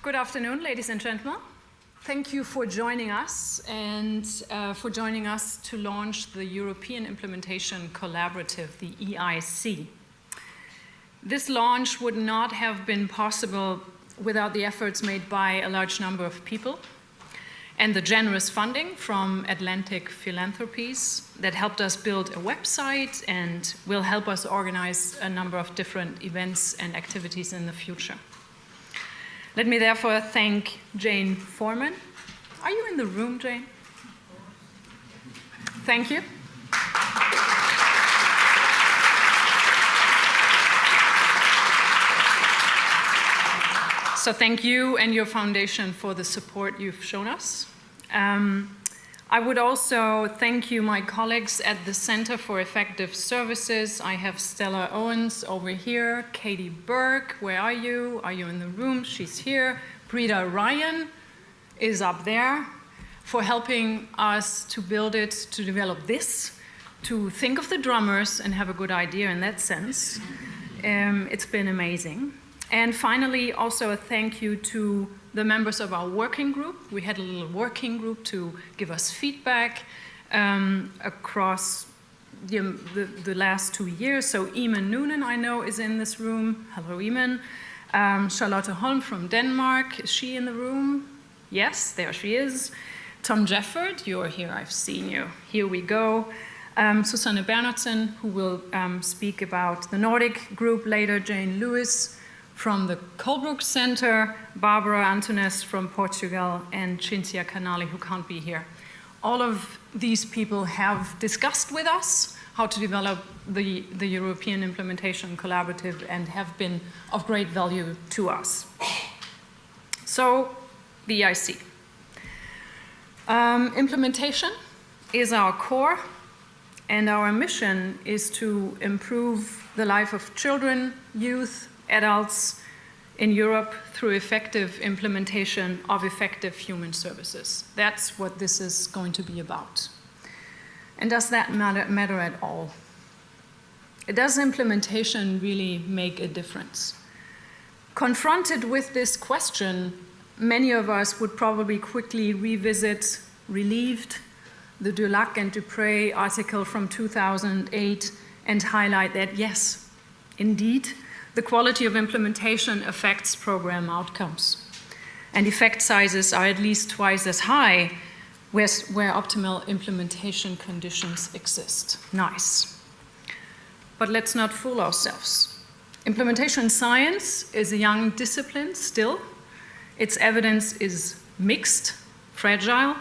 Good afternoon, ladies and gentlemen. Thank you for joining us and for joining us to launch the European Implementation Collaborative, the EIC. This launch would not have been possible without the efforts made by a large number of people and the generous funding from Atlantic Philanthropies that helped us build a website and will help us organize a number of different events and activities in the future. Let me therefore thank Jane Foreman. Are you in the room, Jane? Thank you. So thank you and your foundation for the support you've shown us. I would also thank you, my colleagues at the Center for Effective Services. I have Stella Owens over here, Katie Burke, where are you? Are you in the room? She's here. Brita Ryan is up there for helping us to build it, to develop this, to think of the drummers and have a good idea in that sense. It's been amazing. And finally, also a thank you to the members of our working group. We had a little working group to give us feedback across the last 2 years. So Eamon Noonan, I know, is in this room. Hello, Eamon. Charlotte Holm from Denmark. Is she in the room? Yes, there she is. Tom Jefford, you're here, I've seen you. Here we go. Susanne Bernhardsen, who will speak about the Nordic group later. Jane Lewis from the Colebrook Center, Barbara Antunes from Portugal, and Cinzia Canali, who can't be here. All of these people have discussed with us how to develop the European Implementation Collaborative and have been of great value to us. So, the EIC. Implementation is our core, and our mission is to improve the life of children, youth, adults in Europe through effective implementation of effective human services. That's what this is going to be about. And does that matter at all? Does implementation really make a difference? Confronted with this question, many of us would probably quickly revisit, relieved, the Dulac and Dupré article from 2008 and highlight that, yes, indeed, the quality of implementation affects program outcomes. And effect sizes are at least twice as high where optimal implementation conditions exist. Nice. But let's not fool ourselves. Implementation science is a young discipline still. Its evidence is mixed, fragile,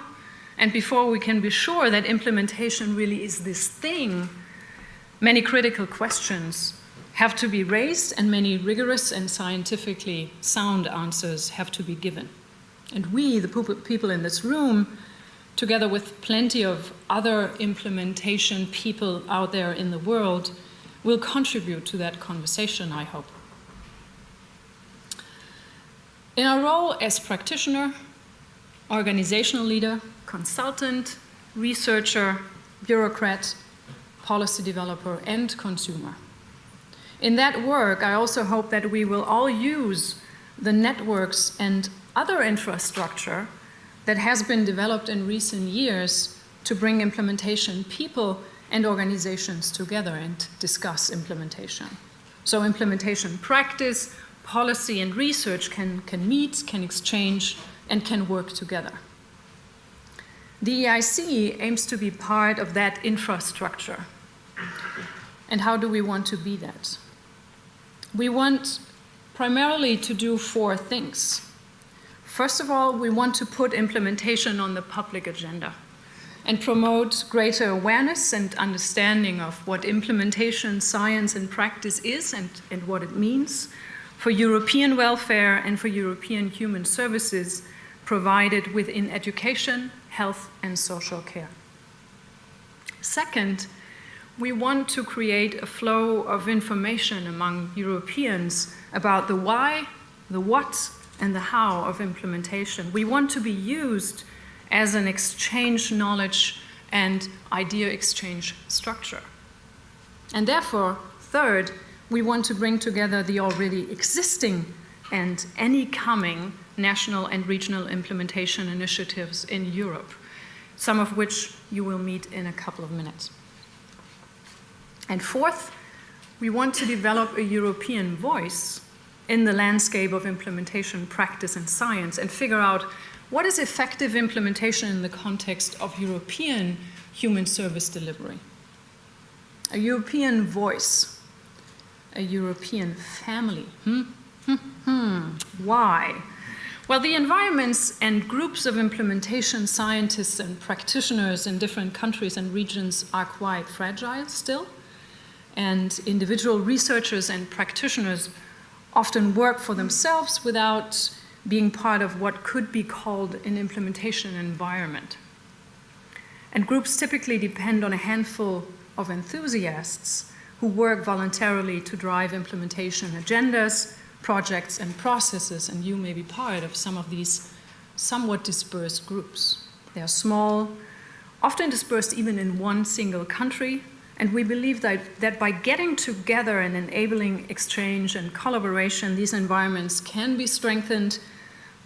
and before we can be sure that implementation really is this thing, many critical questions have to be raised and many rigorous and scientifically sound answers have to be given. And we, the people in this room, together with plenty of other implementation people out there in the world, will contribute to that conversation, I hope. In our role as practitioner, organizational leader, consultant, researcher, bureaucrat, policy developer, and consumer. In that work, I also hope that we will all use the networks and other infrastructure that has been developed in recent years to bring implementation people and organizations together and discuss implementation. So implementation practice, policy, and research can meet, can exchange, and can work together. The EIC aims to be part of that infrastructure. And how do we want to be that? We want primarily to do 4 things. First of all, we want to put implementation on the public agenda and promote greater awareness and understanding of what implementation, science, and practice is and what it means for European welfare and for European human services provided within education, health, and social care. Second, we want to create a flow of information among Europeans about the why, the what, and the how of implementation. We want to be used as an exchange knowledge and idea exchange structure. And therefore, third, we want to bring together the already existing and any coming national and regional implementation initiatives in Europe, some of which you will meet in a couple of minutes. And fourth, we want to develop a European voice in the landscape of implementation, practice, and science, and figure out what is effective implementation in the context of European human service delivery. A European voice, a European family. Why? Well, the environments and groups of implementation scientists and practitioners in different countries and regions are quite fragile still, and individual researchers and practitioners often work for themselves without being part of what could be called an implementation environment. And groups typically depend on a handful of enthusiasts who work voluntarily to drive implementation agendas, projects, and processes, and you may be part of some of these somewhat dispersed groups. They are small, often dispersed even in one single country, and we believe that by getting together and enabling exchange and collaboration, these environments can be strengthened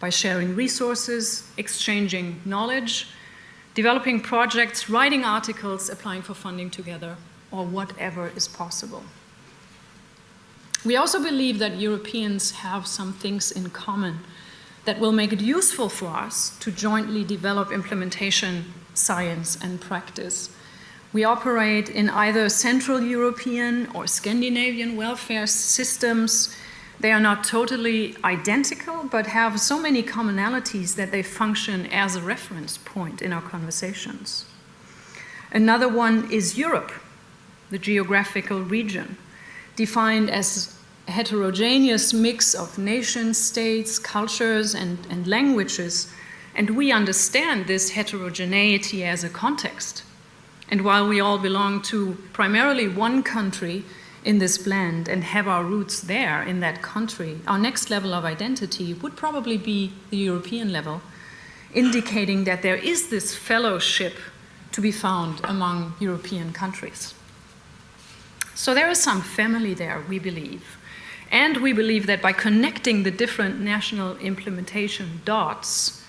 by sharing resources, exchanging knowledge, developing projects, writing articles, applying for funding together, or whatever is possible. We also believe that Europeans have some things in common that will make it useful for us to jointly develop implementation, science, and practice. We operate in either Central European or Scandinavian welfare systems. They are not totally identical, but have so many commonalities that they function as a reference point in our conversations. Another one is Europe, the geographical region, defined as a heterogeneous mix of nations, states, cultures, and languages. And we understand this heterogeneity as a context. And while we all belong to primarily one country in this blend and have our roots there in that country, our next level of identity would probably be the European level, indicating that there is this fellowship to be found among European countries. So there is some family there, we believe. And we believe that by connecting the different national implementation dots,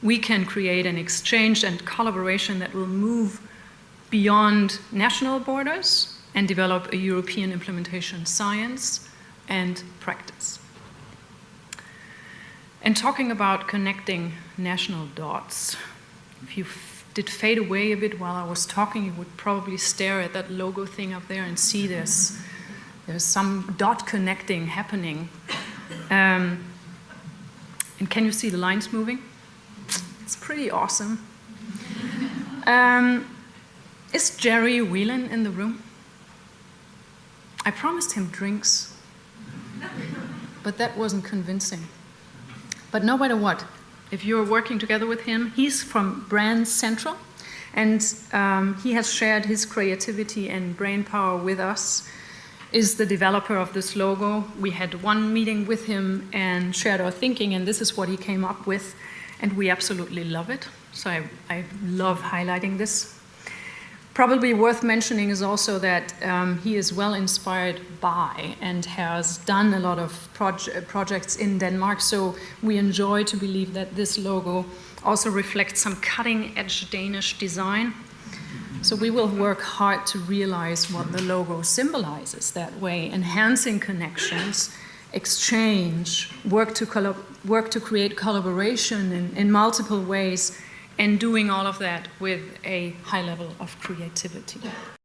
we can create an exchange and collaboration that will move beyond national borders and develop a European implementation science and practice. And talking about connecting national dots, if you did fade away a bit while I was talking, you would probably stare at that logo thing up there and see there's some dot connecting happening. And can you see the lines moving? It's pretty awesome. Is Jerry Whelan in the room? I promised him drinks, but that wasn't convincing. But no matter what, if you're working together with him, he's from Brand Central, and he has shared his creativity and brainpower with us, is the developer of this logo. We had one meeting with him and shared our thinking, and this is what he came up with, and we absolutely love it. So I love highlighting this. Probably worth mentioning is also that he is well inspired by and has done a lot of projects in Denmark, so we enjoy to believe that this logo also reflects some cutting-edge Danish design. So we will work hard to realize what the logo symbolizes that way, enhancing connections, exchange, work to create collaboration in multiple ways, and doing all of that with a high level of creativity.